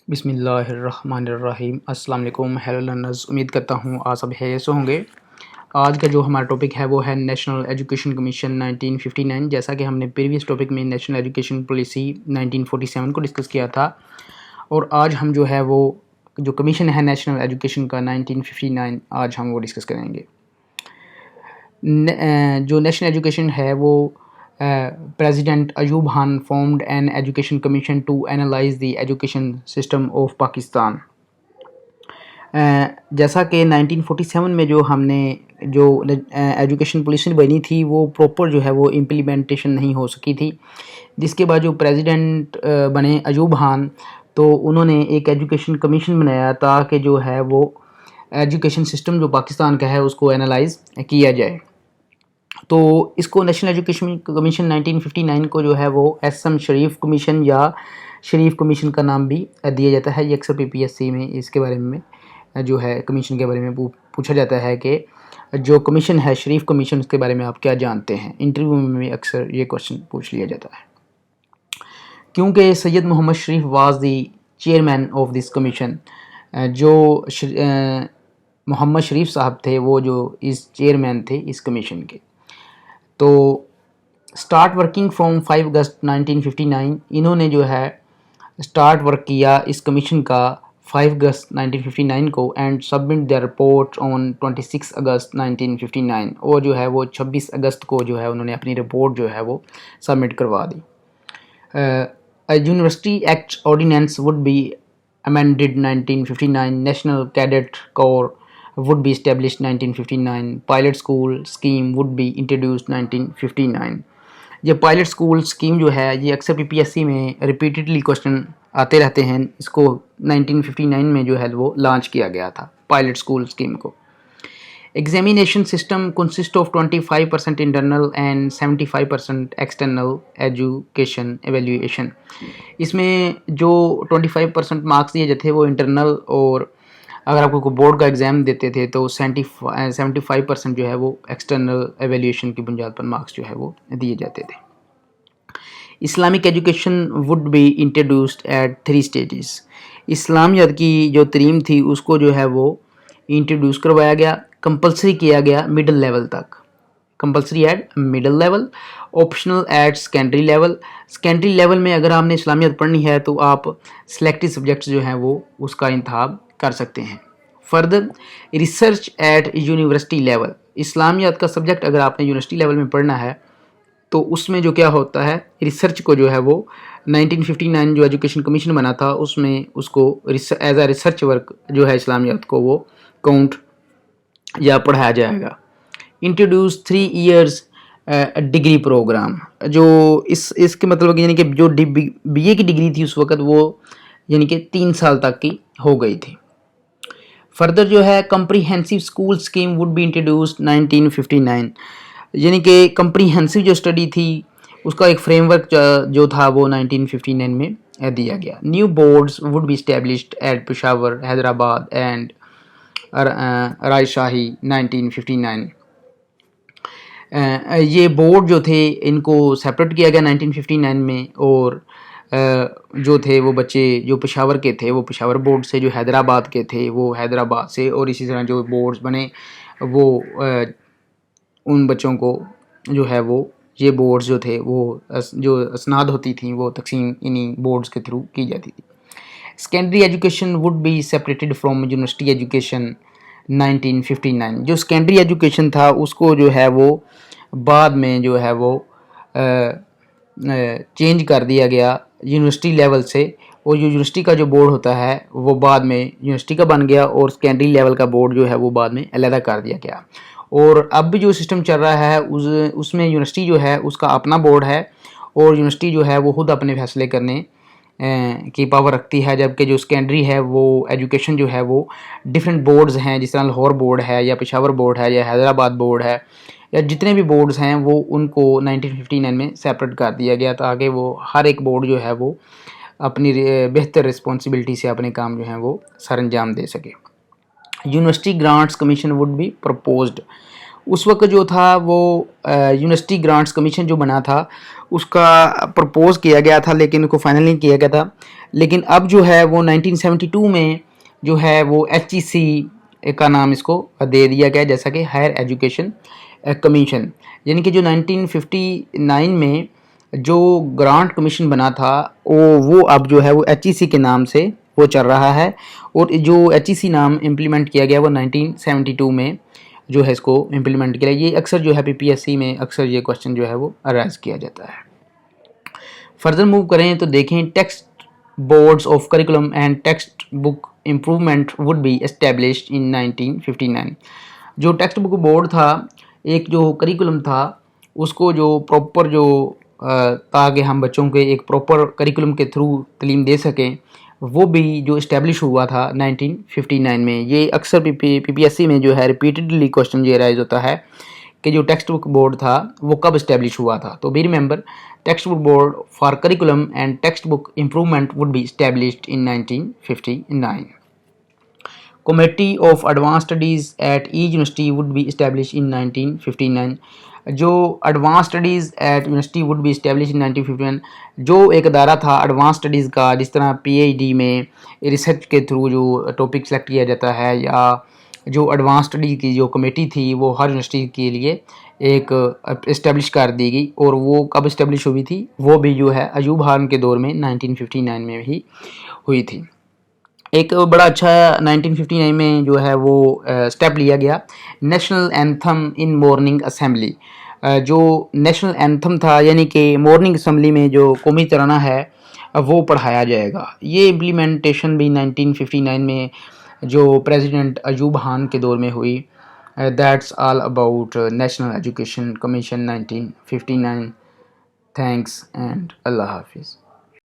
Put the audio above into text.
बिस्मिल्लाहिर्रहमानिर्रहीम। अस्सलाम वालेकुम। हेलो लर्नर्स, उम्मीद करता हूँ आप सब खैरियत से होंगे। आज का जो हमारा टॉपिक है वो है नेशनल एजुकेशन कमीशन 1959। जैसा कि हमने प्रीवियस टॉपिक में नेशनल एजुकेशन पॉलिसी 1947 को डिस्कस किया था, और आज हम जो है वो जो कमीशन है नेशनल एजुकेशन का 1959 आज हम वो डिस्कस करेंगे। जो नेशनल एजुकेशन है वो President Ayub Khan formed an education commission to analyze the education system of Pakistan। जैसा कि 1947 में जो हमने जो एजुकेशन पॉलिसी बनी थी वो प्रॉपर जो है वो इम्प्लीमेंटेशन नहीं हो सकी थी, जिसके बाद जो प्रेसिडेंट बने अयूब खान, तो उन्होंने एक एजुकेशन कमीशन बनाया ताकि जो है वो एजुकेशन सिस्टम जो पाकिस्तान का है उसको एनालाइज किया जाए। तो इसको नेशनल एजुकेशन कमीशन 1959 को जो है वो एस.एम. शरीफ कमीशन या शरीफ कमीशन का नाम भी दिया जाता है। ये अक्सर पीपीएससी में इसके बारे में जो है कमीशन के बारे में पूछा जाता है कि जो कमीशन है शरीफ कमीशन, उसके बारे में आप क्या जानते हैं। इंटरव्यू में भी अक्सर ये क्वेश्चन पूछ लिया जाता है, क्योंकि Syed Mohammad Sharif was the chairman of this commission. जो मोहम्मद शरीफ साहब थे वो जो इस चेयरमैन थे इस कमीशन के। तो स्टार्ट वर्किंग फ्रॉम 5 अगस्त 1959, इन्होंने जो है स्टार्ट वर्क किया इस कमीशन का 5 अगस्त 1959 को, and submit the report on 26 अगस्त 1959, और जो है वो 26 अगस्त को जो है उन्होंने अपनी रिपोर्ट जो है वो सबमिट करवा दी। University act ordinance would be amended 1959, national cadet corps would be established 1959, pilot school scheme would be introduced 1959। ये पायलट स्कूल स्कीम जो है ये अक्सर पीपीएससी में रिपीटेडली क्वेश्चन आते रहते हैं। इसको 1959 में जो है वो लॉन्च किया गया था पायलट स्कूल स्कीम को। Examination system consist of 25% internal and 75% external education evaluation. इसमें जो 25% मार्क्स दिए जाते थे वो इंटरनल, और अगर आपको बोर्ड का एग्ज़ाम देते थे तो 75% जो है वो एक्सटर्नल एवेल्यूएशन की बुनियाद पर मार्क्स जो है वो दिए जाते थे। Islamic education would be introduced at 3 stages. इस्लामियत की जो तरीम थी उसको जो है वो इंट्रोड्यूस करवाया गया, कंपलसरी किया गया मिडिल लेवल तक, compulsory at middle level, optional at secondary level. Secondary level में अगर आपने इस्लामियत पढ़नी है तो आप सिलेक्टिव सब्जेक्ट्स जो हैं वो उसका इंतखाब कर सकते हैं। Further research at university level, इस्लामियत का सब्जेक्ट अगर आपने यूनिवर्सिटी लेवल में पढ़ना है तो उसमें जो क्या होता है रिसर्च को जो है वो 1959 जो एजुकेशन कमीशन बना था उसमें उसको एज आ रिसर्च वर्क जो है इस्लामियत को वो काउंट या पढ़ाया जाएगा। इंट्रोड्यूस 3 ईयर्स डिग्री प्रोग्राम, जो इसके मतलब यानी कि जो बीए की डिग्री थी उस वक्त वो यानी कि 3 साल तक की हो गई थी। फर्दर जो है comprehensive school scheme would be introduced 1959, यानी कि कम्प्रीहेंसिव जो स्टडी थी उसका एक फ्रेमवर्क जो था वो 1959 में दिया गया। New boards would be established at Peshawar, Hyderabad and Rajshahi 1959। ये बोर्ड जो थे इनको सेपरेट किया गया 1959 में, और जो थे वो बच्चे जो पेशावर के थे वो पेशावर बोर्ड से, जो हैदराबाद के थे वो हैदराबाद से, और इसी तरह जो बोर्ड्स बने वो उन बच्चों को जो है वो ये बोर्ड्स जो थे वो जो असनाद होती थी वो तकसीम इन्हीं बोर्ड्स के थ्रू की जाती थी। Secondary education would be separated from university education 1959। जो सेकेंडरी एजुकेशन था उसको जो है वो बाद में जो है वो चेंज कर दिया गया यूनिवर्सिटी लेवल से, और जो यूनिवर्सिटी का जो बोर्ड होता है वो बाद में यूनिवर्सिटी का बन गया, और सेकेंडरी लेवल का बोर्ड जो है वो बाद में अलहदा कर दिया गया। और अब भी जो सिस्टम चल रहा है उसमें यूनिवर्सिटी जो है उसका अपना बोर्ड है, और यूनिवर्सिटी जो है वो खुद अपने फैसले करने की पावर रखती है, जबकि जो सेकेंडरी है वो एजुकेशन जो है वो डिफरेंट बोर्ड्स हैं, जिस तरह लाहौर बोर्ड है या पेशावर बोर्ड है या हैदराबाद बोर्ड है या जितने भी बोर्ड्स हैं वो उनको 1959 में सेपरेट कर दिया गया ताकि वो हर एक बोर्ड जो है वो अपनी बेहतर रिस्पॉन्सिबिलिटी से अपने काम जो हैं वो सर अंजाम दे सके। University grants commission would be proposed, उस वक्त जो था वो यूनिवर्सिटी ग्रांट्स कमीशन जो बना था उसका प्रपोज किया गया था, लेकिन उसको फाइनल नहीं किया गया था। लेकिन अब जो है वो 1972 में जो है वो HEC का नाम इसको दे दिया गया, जैसा कि हायर एजुकेशन कमीशन। यानी कि जो 1959 में जो ग्रांट कमीशन बना था वो अब जो है वो HEC के नाम से वो चल रहा है। और जो HEC नाम इम्प्लीमेंट किया गया वो 1972 में जो है इसको इम्प्लीमेंट किया। ये अक्सर जो है PPSC में अक्सर ये क्वेश्चन जो है वो अराइज किया जाता है। फर्दर मूव करें तो देखें, text boards of curriculum and text book improvement would be established in 1959। जो टेक्स्ट बुक बोर्ड था, एक जो करिकुलम था उसको जो प्रॉपर जो ताकि हम बच्चों के एक प्रॉपर करिकुलम के थ्रू तालीम दे सकें, वो भी जो इस्टेब्लिश हुआ था 1959 में। ये अक्सर PPSC में जो है रिपीटेडली क्वेश्चन ये राइज होता है कि जो टेक्स्ट बुक बोर्ड था वो कब इस्टेब्लिश हुआ था। तो be remember, text book board for curriculum and text book improvement would be established in 1959। Committee of Advanced Studies at each university would be established in 1959। जो advance studies eight university would be establish in 1951। जो एक अदारा था advance studies का, जिस तरह PhD में research के through जो टॉपिक सेलेक्ट किया जाता है, या जो एडवांस स्टडी की जो कमेटी थी वो हर यूनिवर्सिटी के लिए एक इस्टेब्लिश कर दी गई। और वो कब इस्टेब्लिश हुई थी, वो भी जो है अयूब खान के दौर में 1959 में ही हुई थी। एक बड़ा अच्छा 1959 में जो है वो स्टेप लिया गया, national anthem in morning assembly. जो नेशनल एंथम था, यानी कि मॉर्निंग असेंबली में जो कौमी तराना है वो पढ़ाया जाएगा। ये इम्प्लीमेंटेशन भी 1959 में जो प्रेसिडेंट अयूब खान के दौर में हुई। That's all about national education commission 1959। Thanks and अल्लाह हाफिज़।